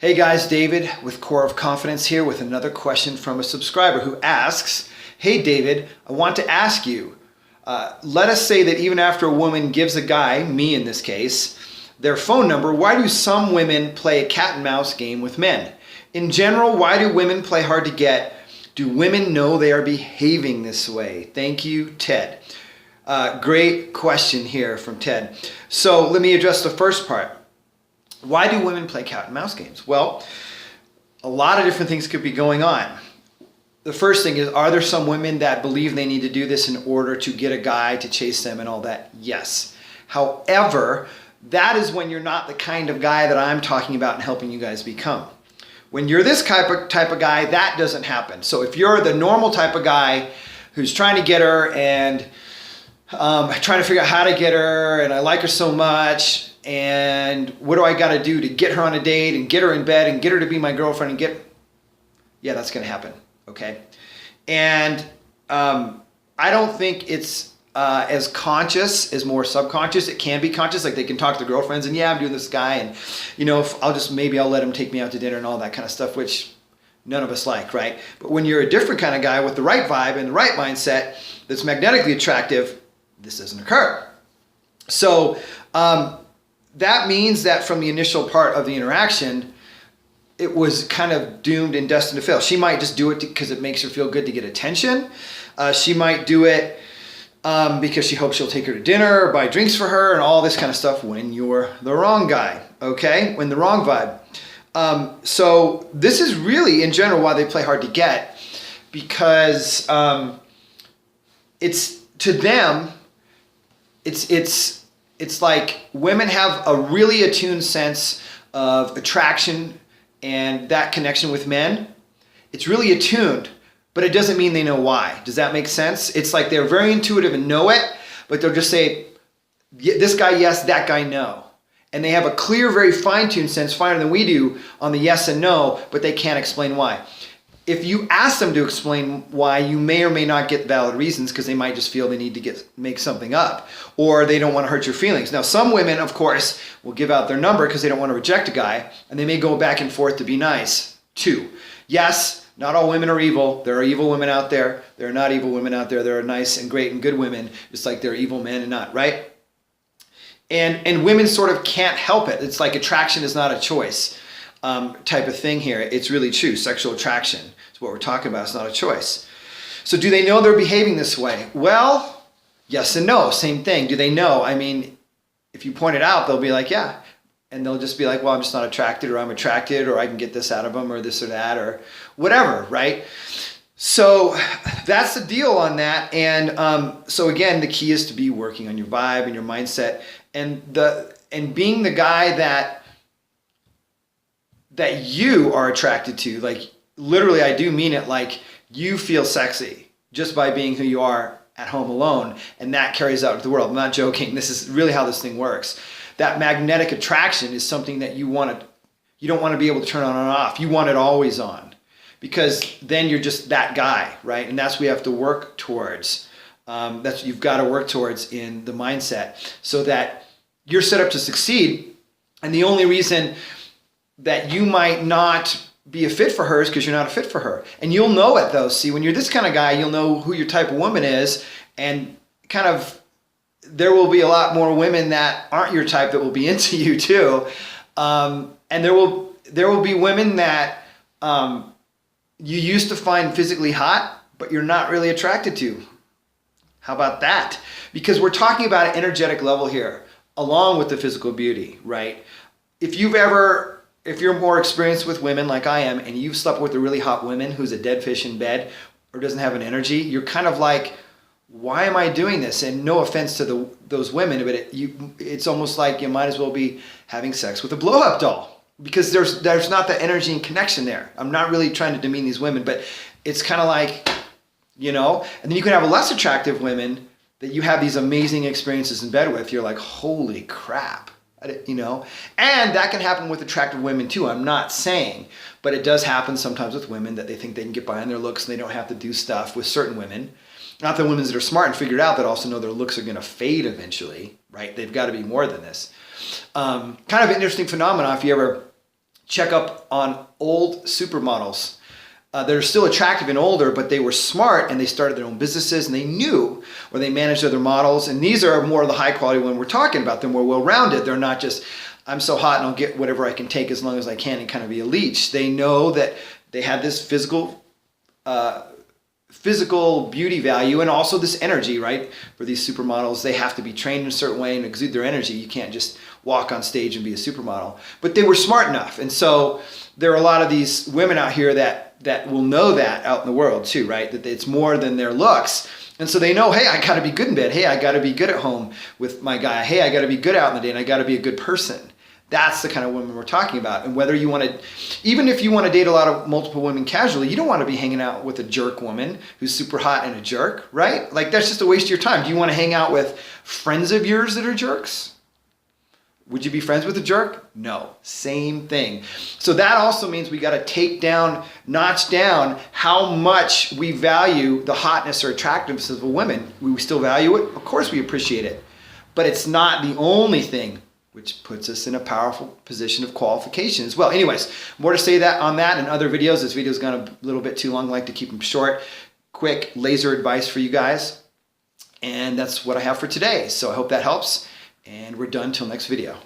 Hey guys, David with Core of Confidence here with another question from a subscriber who asks, hey David, I want to ask you, let us say that even after a woman gives a guy, me in this case, their phone number, why do some women play a cat and mouse game with men? In general, why do women play hard to get? Do women know they are behaving this way? Thank you, Ted. Great question here from Ted. So let me address the first part. Why do women play cat and mouse games? Well, a lot of different things could be going on. The first thing is, are there some women that believe they need to do this in order to get a guy to chase them and all that? Yes. However, that is when you're not the kind of guy that I'm talking about and helping you guys become. When you're this type of guy, that doesn't happen. So if you're the normal type of guy who's trying to get her and trying to figure out how to get her, and I like her so much, and what do I got to do to get her on a date and get her in bed and get her to be my girlfriend and yeah, that's going to happen. Okay. And I don't think it's as conscious as more subconscious. It can be conscious, like they can talk to their girlfriends and yeah, I'm doing this guy, and you know, maybe I'll let him take me out to dinner and all that kind of stuff, which none of us like, right? But when you're a different kind of guy with the right vibe and the right mindset that's magnetically attractive, this doesn't occur. So that means that from the initial part of the interaction, it was kind of doomed and destined to fail. She might just do it because it makes her feel good to get attention. She might do it because she hopes she'll take her to dinner or buy drinks for her and all this kind of stuff when you're the wrong guy, okay? When the wrong vibe. So this is really, in general, why they play hard to get, because it's, to them, it's like women have a really attuned sense of attraction and that connection with men. It's really attuned, but it doesn't mean they know why. Does that make sense? It's like they're very intuitive and know it, but they'll just say, this guy yes, that guy no. And they have a clear, very fine-tuned sense, finer than we do, on the yes and no, but they can't explain why. If you ask them to explain why, you may or may not get valid reasons, because they might just feel they need to make something up, or they don't want to hurt your feelings. Now, some women, of course, will give out their number because they don't want to reject a guy, and they may go back and forth to be nice, too. Yes, not all women are evil. There are evil women out there. There are not evil women out there. There are nice and great and good women, just like there are evil men and not, right? And women sort of can't help it. It's like attraction is not a choice. Type of thing here. It's really true. Sexual attraction is what we're talking about. It's not a choice. So do they know they're behaving this way? Well, yes and no. Same thing. Do they know? I mean, if you point it out, they'll be like, yeah. And they'll just be like, well, I'm just not attracted, or I'm attracted, or I can get this out of them, or this or that, or whatever, right? So that's the deal on that. And so again, the key is to be working on your vibe and your mindset, and being the guy that you are attracted to. Like, literally, I do mean it, like you feel sexy just by being who you are at home alone, and that carries out to the world. I'm not joking. This is really how this thing works. That magnetic attraction is something that you don't want to be able to turn on and off. You want it always on, because then you're just that guy, right? And that's what we have to work towards. That's what you've got to work towards in the mindset, so that you're set up to succeed. And the only reason that you might not be a fit for her is because you're not a fit for her. And you'll know it, though. See, when you're this kind of guy, you'll know who your type of woman is, and kind of there will be a lot more women that aren't your type that will be into you too. And there will be women that you used to find physically hot, but you're not really attracted to. How about that? Because we're talking about an energetic level here, along with the physical beauty, right? If you're more experienced with women like I am, and you've slept with a really hot woman who's a dead fish in bed or doesn't have an energy, you're kind of like, why am I doing this? And no offense to those women, but it's almost like you might as well be having sex with a blow-up doll, because there's not the energy and connection there. I'm not really trying to demean these women, but it's kind of like, you know. And then you can have a less attractive women that you have these amazing experiences in bed with. You're like, holy crap. You know, and that can happen with attractive women too. I'm not saying, but it does happen sometimes with women that they think they can get by on their looks and they don't have to do stuff with certain women. Not the women that are smart and figured out that also know their looks are going to fade eventually, right? They've got to be more than this. Kind of an interesting phenomenon if you ever check up on old supermodels. They're still attractive and older, but they were smart and they started their own businesses and they knew, or they managed other models. And these are more of the high quality when we're talking about. They're more well-rounded. They're not just, I'm so hot and I'll get whatever I can take as long as I can and kind of be a leech. They know that they have this physical beauty value and also this energy, right? For these supermodels, they have to be trained in a certain way and exude their energy. You can't just walk on stage and be a supermodel. But they were smart enough. And so there are a lot of these women out here that will know that out in the world too, right? That it's more than their looks. And so they know, hey, I got to be good in bed. Hey, I got to be good at home with my guy. Hey, I got to be good out in the day and I got to be a good person. That's the kind of women we're talking about. And whether you want to, even if you want to date a lot of multiple women casually, you don't want to be hanging out with a jerk woman who's super hot and a jerk, right? Like that's just a waste of your time. Do you want to hang out with friends of yours that are jerks? Would you be friends with a jerk? No, same thing. So that also means we got to take down, notch down how much we value the hotness or attractiveness of a woman. We still value it. Of course we appreciate it, but it's not the only thing, which puts us in a powerful position of qualification as well. Anyways, more to say that on that in other videos. This video's gone a little bit too long. I like to keep them short, quick, laser advice for you guys. And that's what I have for today. So I hope that helps. And we're done till next video.